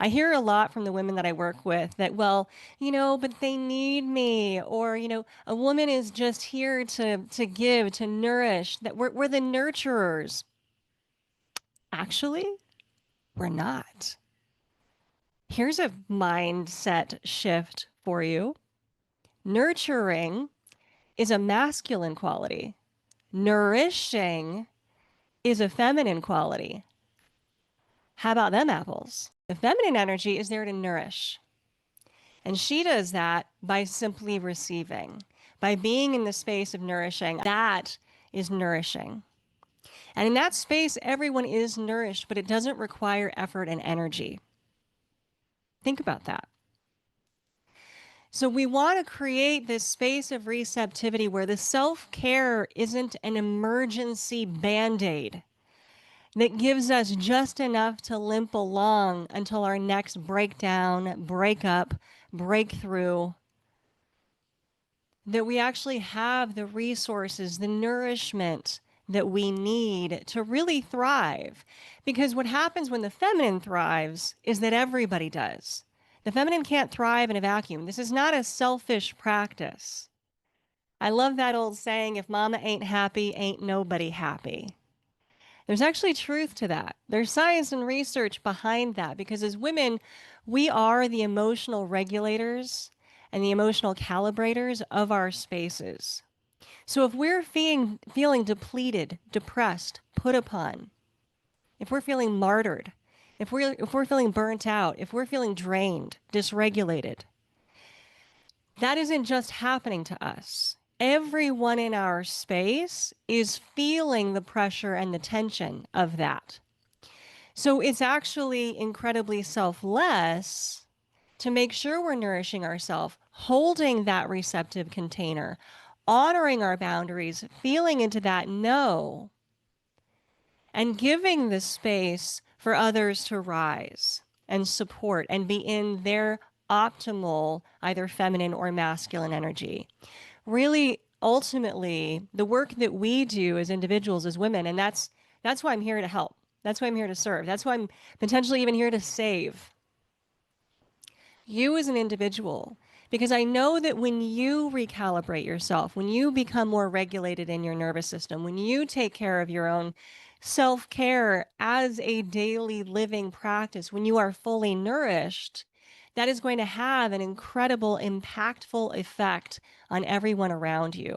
I hear a lot from the women that I work with that, well, but they need me, or, a woman is just here to give, to nourish, that we're the nurturers. Actually, we're not. Here's a mindset shift for you. Nurturing is a masculine quality. Nourishing is a feminine quality. How about them apples? The feminine energy is there to nourish. And she does that by simply receiving, by being in the space of nourishing. That is nourishing. And in that space, everyone is nourished, but it doesn't require effort and energy. Think about that. So we want to create this space of receptivity where the self-care isn't an emergency band-aid that gives us just enough to limp along until our next breakdown, breakup, breakthrough, that we actually have the resources, the nourishment that we need to really thrive. Because what happens when the feminine thrives is that everybody does. The feminine can't thrive in a vacuum. This is not a selfish practice. I love that old saying, if mama ain't happy, ain't nobody happy. There's actually truth to that. There's science and research behind that because as women, we are the emotional regulators and the emotional calibrators of our spaces. So if we're feeling depleted, depressed, put upon, if we're feeling martyred, if we're feeling burnt out, if we're feeling drained, dysregulated, that isn't just happening to us. Everyone in our space is feeling the pressure and the tension of that. So it's actually incredibly selfless to make sure we're nourishing ourselves, holding that receptive container, honoring our boundaries, feeling into that no, and giving the space for others to rise and support and be in their optimal, either feminine or masculine energy. Really, ultimately, the work that we do as individuals, as women, and that's why I'm here to help. That's why I'm here to serve. That's why I'm potentially even here to save you as an individual. Because I know that when you recalibrate yourself, when you become more regulated in your nervous system, when you take care of your own self-care as a daily living practice, when you are fully nourished, that is going to have an incredible, impactful effect on everyone around you.